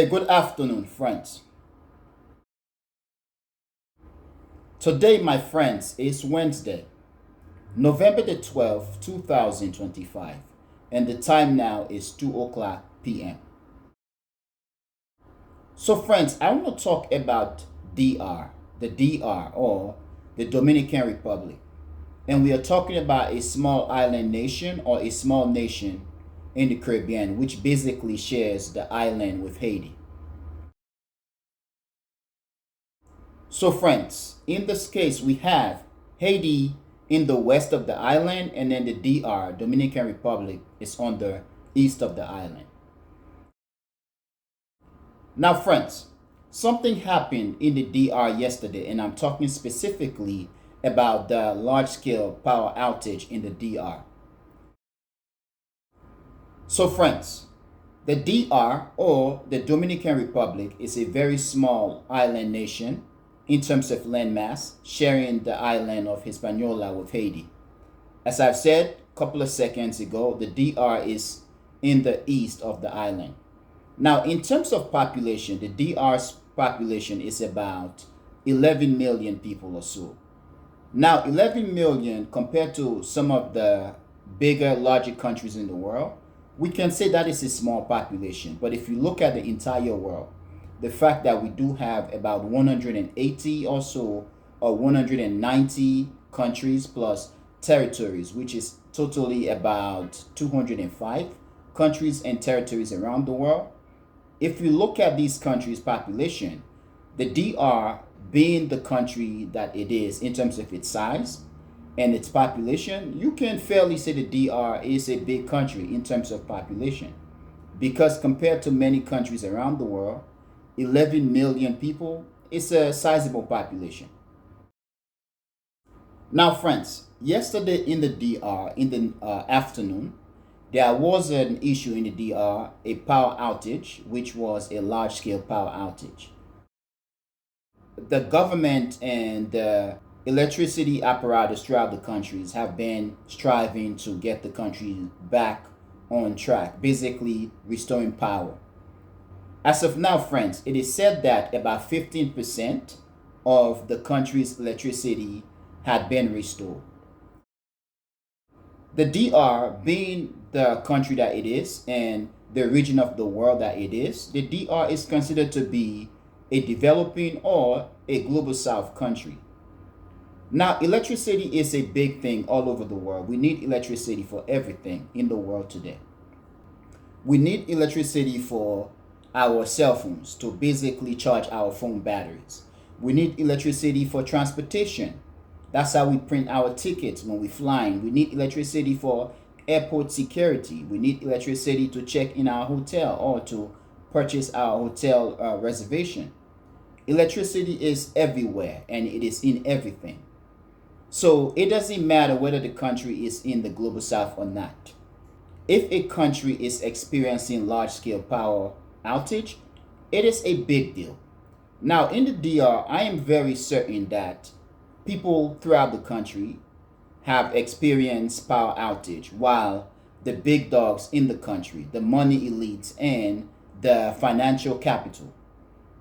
A good afternoon, friends. Today, my friends, is Wednesday, November the 12th, 2025, and the time now is 2 o'clock p.m. So, friends, I want to talk about the DR, or the Dominican Republic. And we are talking about a small island nation or a small nation in the Caribbean, which basically shares the island with Haiti. So, friends, in this case, we have Haiti in the west of the island, and then the DR, Dominican Republic, is on the east of the island. Now, friends, something happened in the DR yesterday, and I'm talking specifically about the large scale power outage in the DR. So, friends, the DR, or the Dominican Republic, is a very small island nation in terms of landmass, sharing the island of Hispaniola with Haiti. As I've said a couple of seconds ago, the DR is in the east of the island. Now, in terms of population, the DR's population is about 11 million people or so. Now, 11 million compared to some of the bigger, larger countries in the world, we can say that is a small population. But if you look at the entire world, the fact that we do have about 180 or so, or 190 countries plus territories, which is totally about 205 countries and territories around the world. If you look at these countries' population, the DR, being the country that it is in terms of its size and its population, you can fairly say the DR is a big country in terms of population, because compared to many countries around the world, 11 million people is a sizable population. Now, friends, yesterday in the DR, in the afternoon, there was an issue in the DR, a power outage, which was a large scale power outage. The government and the electricity apparatus throughout the countries have been striving to get the country back on track, basically restoring power. As of now, friends, it is said that about 15% of the country's electricity had been restored. The DR, being the country that it is and the region of the world that it is, the DR is considered to be a developing or a global south country. Now, electricity is a big thing all over the world. We need electricity for everything in the world today. We need electricity for our cell phones to basically charge our phone batteries. We need electricity for transportation. That's how we print our tickets when we're flying. We need electricity for airport security. We need electricity to check in our hotel or to purchase our hotel reservation. Electricity is everywhere and it is in everything. So it doesn't matter whether the country is in the global south or not. If a country is experiencing large scale power outage, it is a big deal. Now, in the DR, I am very certain that people throughout the country have experienced power outage, while the big dogs in the country, the money elites and the financial capital,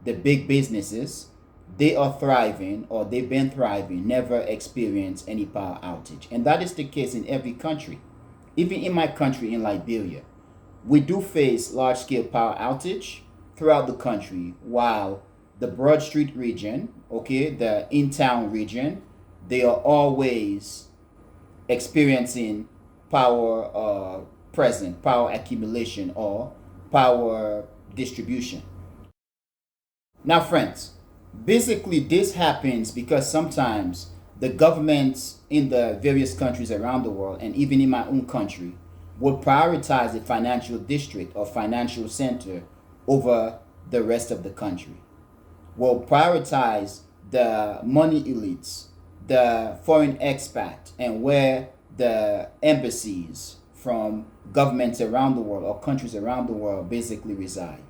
the big businesses, they are thriving, or they've been thriving, never experienced any power outage. And that is the case in every country. Even in my country, in Liberia, we do face large scale power outage throughout the country, while the Broad Street region, okay, the in town region, they are always experiencing power present, power accumulation, or power distribution. Now, friends, basically this happens because sometimes the governments in the various countries around the world, and even in my own country, would prioritize the financial district or financial center over the rest of the country. Will prioritize the money elites, the foreign expat, and where the embassies from governments around the world or countries around the world basically reside.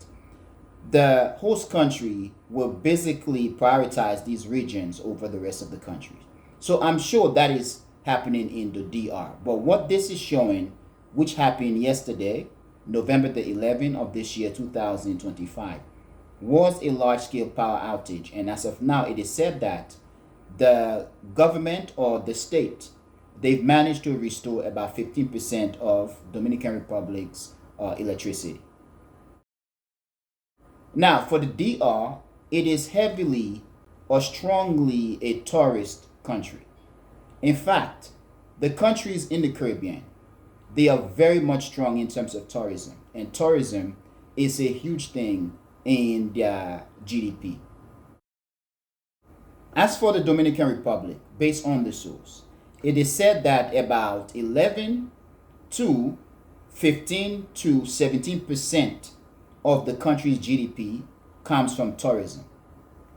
The host country will basically prioritize these regions over the rest of the countries. So I'm sure that is happening in the DR. But what this is showing, which happened yesterday, November the 11th of this year, 2025, was a large scale power outage. And as of now, it is said that the government or the state, they've managed to restore about 15% of Dominican Republic's electricity. Now, for the DR, it is heavily or strongly a tourist country. In fact, the countries in the Caribbean, they are very much strong in terms of tourism, and tourism is a huge thing in their GDP. As for the Dominican Republic, based on the source, it is said that about 11 to 15 to 17% of the country's GDP comes from tourism.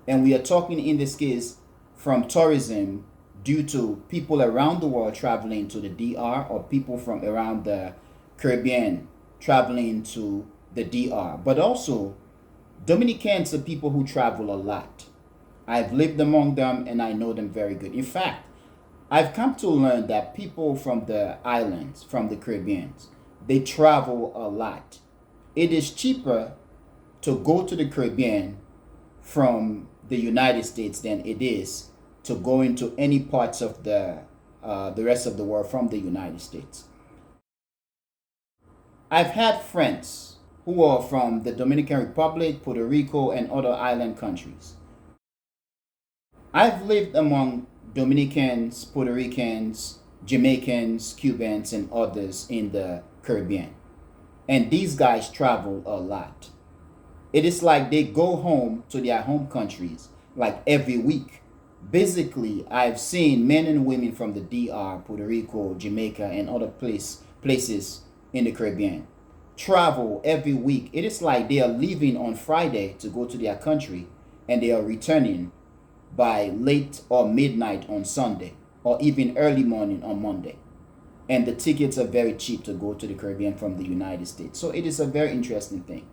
And we are talking in this case from tourism due to people around the world traveling to the DR, or people from around the Caribbean traveling to the DR. But also, Dominicans are people who travel a lot. I've lived among them and I know them very good. In fact, I've come to learn that people from the islands, from the Caribbeans, they travel a lot. It is cheaper to go to the Caribbean from the United States than it is to go into any parts of the rest of the world from the United States. I've had friends who are from the Dominican Republic, Puerto Rico, and other island countries. I've lived among Dominicans, Puerto Ricans, Jamaicans, Cubans, and others in the Caribbean. And these guys travel a lot. It is like they go home to their home countries like every week. Basically, I've seen men and women from the DR, Puerto Rico, Jamaica, and other places in the Caribbean travel every week. It is like they are leaving on Friday to go to their country and they are returning by late or midnight on Sunday, or even early morning on Monday. And the tickets are very cheap to go to the Caribbean from the United States. So it is a very interesting thing.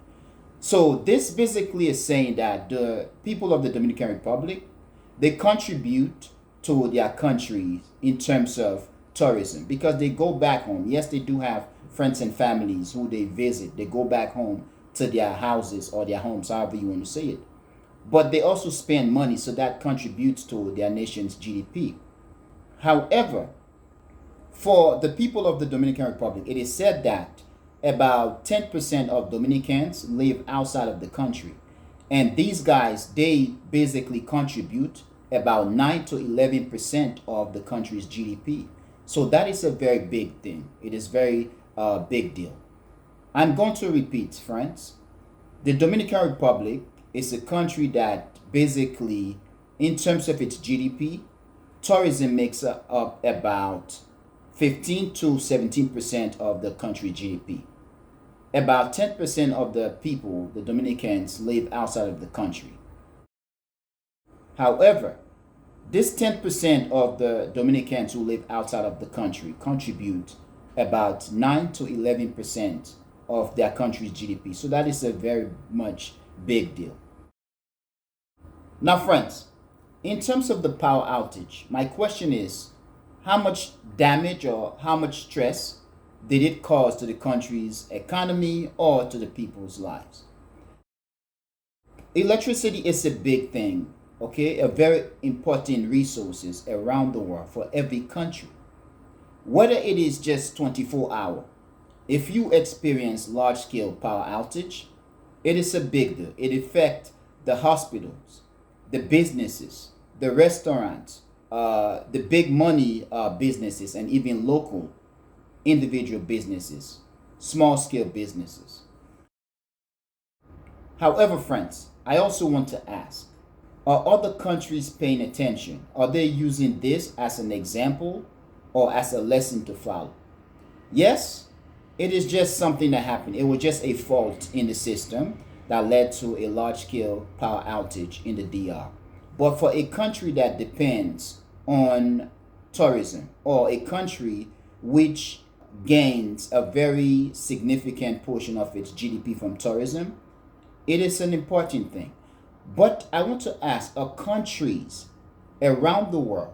So this basically is saying that the people of the Dominican Republic, they contribute to their countries in terms of tourism because they go back home. Yes, they do have friends and families who they visit. They go back home to their houses or their homes, however you want to say it. But they also spend money, so that contributes to their nation's GDP. However, for the people of the Dominican Republic, it is said that about 10% of Dominicans live outside of the country. And these guys, they basically contribute about 9 to 11% of the country's GDP. So that is a very big thing. It is very big deal. I'm going to repeat, friends. The Dominican Republic is a country that basically, in terms of its GDP, tourism makes up about 15 to 17% of the country's GDP. About 10% of the people, the Dominicans, live outside of the country. However, this 10% of the Dominicans who live outside of the country contribute about 9 to 11% of their country's GDP. So that is a very much big deal. Now, friends, in terms of the power outage, my question is, how much damage or how much stress did it cause to the country's economy or to the people's lives? Electricity is a big thing, okay? A very important resources around the world for every country. Whether it is just 24-hour, if you experience large-scale power outage, it is a big deal. It affects the hospitals, the businesses, the restaurants, the big money businesses, and even local individual businesses, small scale businesses. However, friends, I also want to ask, are other countries paying attention? Are they using this as an example or as a lesson to follow? Yes, it is just something that happened. It was just a fault in the system that led to a large scale power outage in the DR. But for a country that depends on tourism, or a country which gains a very significant portion of its GDP from tourism, it is an important thing. But I want to ask, are countries around the world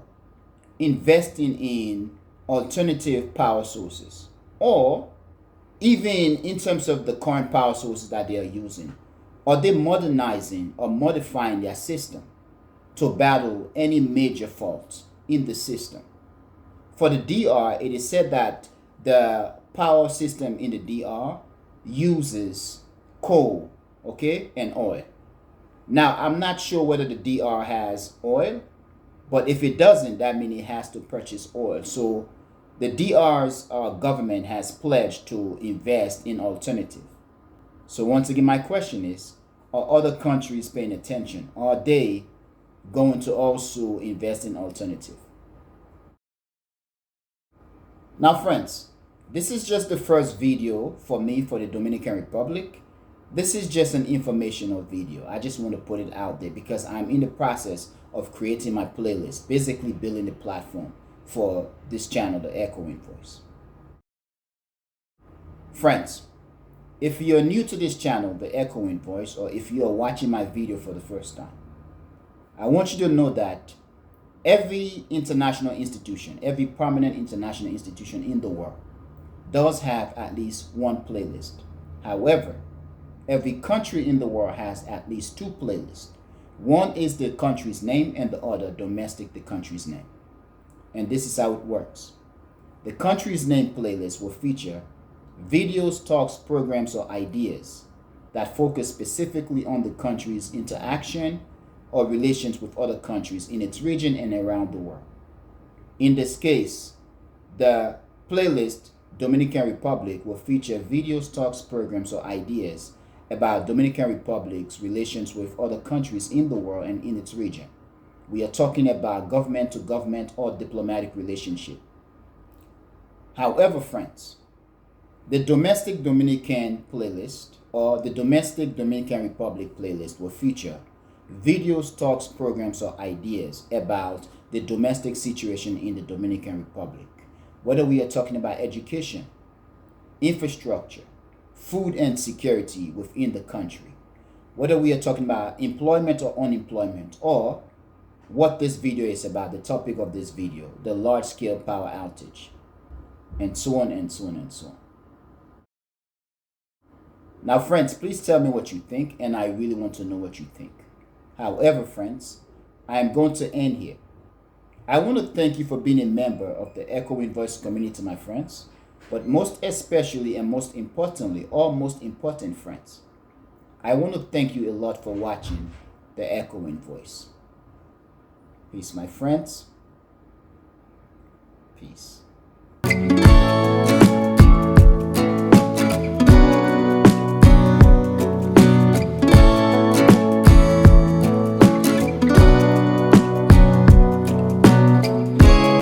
investing in alternative power sources? Or even in terms of the current power sources that they are using, Are they modernizing or modifying their system to battle any major faults in the system? For the DR, it is said that the power system in the DR uses coal, okay, and oil. Now, I'm not sure whether the DR has oil, but if it doesn't, that means it has to purchase oil. So the DR's government has pledged to invest in alternative. So once again, my question is, are other countries paying attention? Are they going to also invest in alternative? Now, friends, this is just the first video for me for the Dominican Republic. This is just an informational video. I just want to put it out there because I'm in the process of creating my playlist, basically building the platform for this channel, the Echoing Voice. Friends, if you're new to this channel, the Echoing Voice, or if you are watching my video for the first time, I want you to know that every international institution, every prominent international institution in the world does have at least one playlist. However, every country in the world has at least two playlists. One is the country's name and the other domestic, the country's name. And this is how it works. The country's name playlist will feature videos, talks, programs, or ideas that focus specifically on the country's interaction or relations with other countries in its region and around the world. In this case, the playlist Dominican Republic will feature videos, talks, programs, or ideas about Dominican Republic's relations with other countries in the world and in its region. We are talking about government to government or diplomatic relationship. However, friends, the domestic Dominican playlist or the domestic Dominican Republic playlist will feature videos, talks, programs, or ideas about the domestic situation in the Dominican Republic. Whether we are talking about education, infrastructure, food and security within the country, whether we are talking about employment or unemployment, or what this video is about, the topic of this video, the large-scale power outage, and so on and so on and so on. Now, friends, please tell me what you think, and I really want to know what you think. However, friends, I am going to end here. I want to thank you for being a member of the Echoing Voice community, my friends, but most especially and most importantly, or most important, friends, I want to thank you a lot for watching the Echoing Voice. Peace, my friends. Peace.